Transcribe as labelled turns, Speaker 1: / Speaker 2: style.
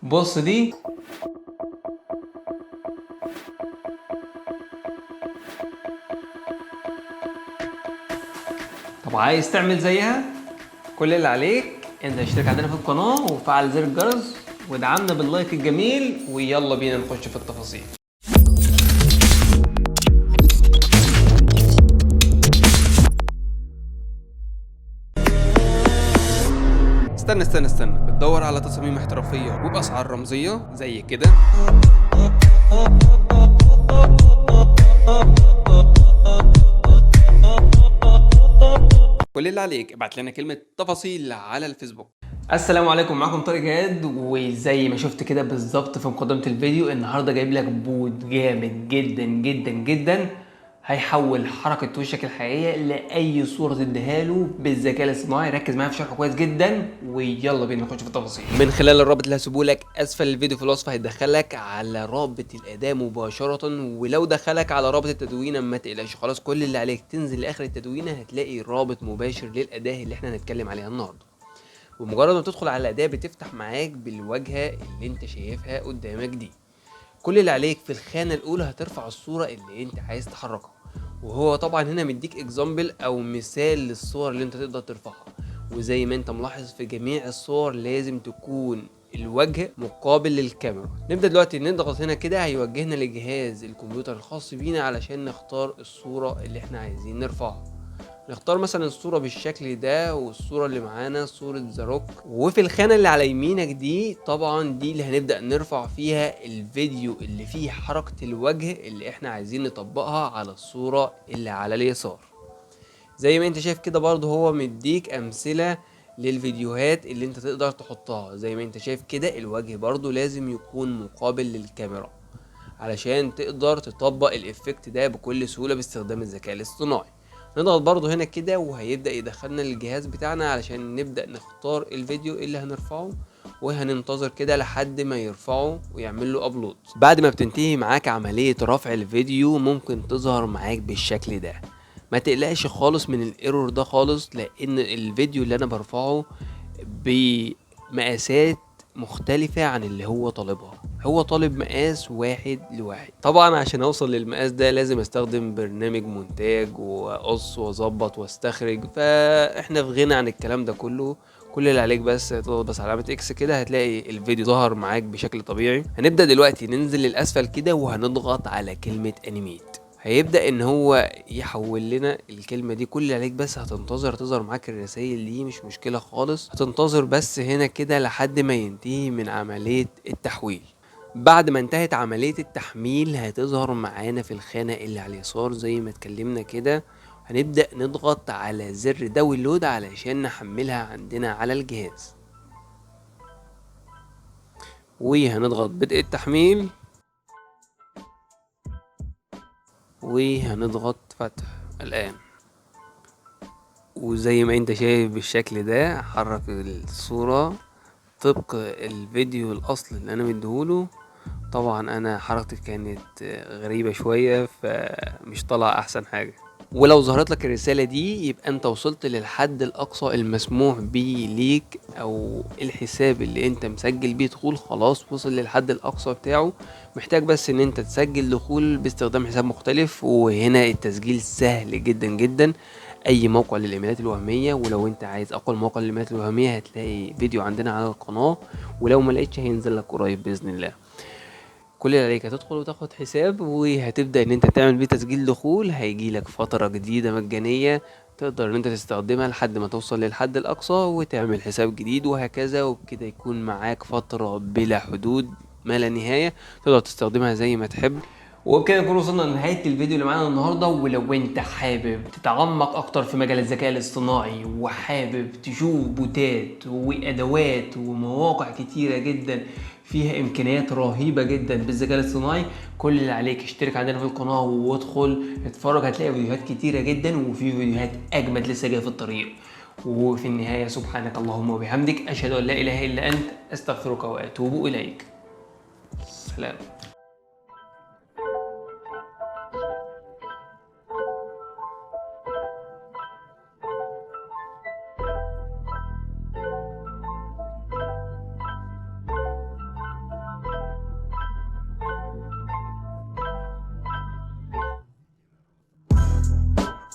Speaker 1: بص دي. طب عايز تعمل زيها؟ كل اللي عليك انت اشترك عندنا في القناة وفعل زر الجرس وادعمنا باللايك الجميل، ويلا بينا نخش في التفاصيل. استنى بتدور على تصاميم احترافية وبأسعار رمزية زي كده؟ كل اللي عليك ابعت لنا كلمة تفاصيل على الفيسبوك. السلام عليكم، معكم طارق جهاد، وزي ما شفت كده بالظبط في مقدمة الفيديو النهارده جايب لك بود جامد جدا جدا جدا هيحول حركة وشك الحقيقية لأي صورة تديها له بالذكاء الاصطناعي. ركز معايا في شرحه كويس جدا ويلا بينا نخش في التفاصيل. من خلال الرابط اللي هسيبهولك اسفل الفيديو في الوصف هيدخلك على رابط الأداة مباشرة، ولو دخلك على رابط التدوينة ما تقلقش خلاص، كل اللي عليك تنزل لآخر التدوينة هتلاقي رابط مباشر للأداة اللي احنا هنتكلم عليها النهارده. ومجرد ما تدخل على الأداة بتفتح معاك بالواجهة اللي انت شايفها قدامك دي. كل اللي عليك في الخانة الأولى هترفع الصورة اللي انت عايز تحركها، وهو طبعا هنا مديك اكزامبل او مثال للصور اللي انت تقدر ترفعها. وزي ما انت ملاحظ في جميع الصور لازم تكون الوجه مقابل للكاميرا. نبدأ دلوقتي نضغط هنا كده هيوجهنا لجهاز الكمبيوتر الخاص بينا علشان نختار الصورة اللي احنا عايزين نرفعها. نختار مثلا الصورة بالشكل ده، والصورة اللي معانا صورة ذا روك. وفي الخانة اللي على يمينك دي طبعا دي اللي هنبدأ نرفع فيها الفيديو اللي فيه حركة الوجه اللي احنا عايزين نطبقها على الصورة اللي على اليسار. زي ما انت شايف كده برضه هو مديك امثلة للفيديوهات اللي انت تقدر تحطها. زي ما انت شايف كده الوجه برضه لازم يكون مقابل للكاميرا علشان تقدر تطبق الافكت ده بكل سهولة باستخدام الذكاء الاصطناعي. نضغط برضو هنا كده وهيبدأ يدخلنا للجهاز بتاعنا علشان نبدأ نختار الفيديو اللي هنرفعه، وهننتظر كده لحد ما يرفعه ويعمل له ابلود. بعد ما بتنتهي معاك عملية رفع الفيديو ممكن تظهر معاك بالشكل ده. ما تقلقش خالص من الايرور ده خالص، لان الفيديو اللي انا برفعه بمقاسات مختلفة عن اللي هو طالبها. هو طالب مقاس 1:1. طبعا عشان اوصل للمقاس ده لازم استخدم برنامج مونتاج واقص واظبط واستخرج، فاحنا في غنى عن الكلام ده كله. كل اللي عليك بس تضغط بس على علامة اكس كده هتلاقي الفيديو ظهر معاك بشكل طبيعي. هنبدأ دلوقتي ننزل للأسفل كده وهنضغط على كلمة انيميت. هيبدأ ان هو يحول لنا الكلمة دي. كل اللي عليك بس هتنتظر تظهر معاك الرسائل دي، مش مشكلة خالص. هتنتظر بس هنا كده لحد ما ينتهي من عملية التحويل. بعد ما انتهت عملية التحميل هتظهر معانا في الخانة اللي على اليسار زي ما اتكلمنا كده. هنبدأ نضغط على زر داونلود علشان نحملها عندنا على الجهاز، وهنضغط بدء التحميل، وهنضغط فتح الآن. وزي ما انت شايف بالشكل ده حرك الصورة طبق الفيديو الأصل اللي أنا مديهوله. طبعا أنا حركتي كانت غريبة شوية فمش طلع أحسن حاجة. ولو ظهرت لك الرسالة دي يبقى انت وصلت للحد الأقصى المسموح بيه ليك، أو الحساب اللي انت مسجل بيه دخول خلاص وصل للحد الأقصى بتاعه. محتاج بس ان انت تسجل دخول باستخدام حساب مختلف، وهنا التسجيل سهل جدا جدا. اي موقع للايميلات الوهميه، ولو انت عايز اقوى موقع للايميلات الوهميه هتلاقي فيديو عندنا على القناه، ولو ما لقيتش هينزل لك قريب باذن الله. كل اللي عليك هتدخل وتاخد حساب وهتبدا ان انت تعمل بيه تسجيل دخول. هيجي لك فتره جديده مجانيه تقدر ان انت تستخدمها لحد ما توصل للحد الاقصى وتعمل حساب جديد، وهكذا. وبكده يكون معاك فتره بلا حدود ما لا نهايه تقدر تستخدمها زي ما تحب. وبكده نكون وصلنا لنهاية الفيديو اللي معانا النهاردة. ولو انت حابب تتعمق اكتر في مجال الذكاء الاصطناعي وحابب تشوف بوتات وادوات ومواقع كتيرة جدا فيها امكانيات رهيبة جدا بالذكاء الاصطناعي، كل اللي عليك اشترك عندنا في القناة وادخل اتفرج. هتلاقي فيديوهات كتيرة جدا وفي فيديوهات اجمد لسه جاية في الطريق. وفي النهاية سبحانك اللهم وبحمدك اشهد ان لا اله الا انت استغفرك واتوب اليك. سلام.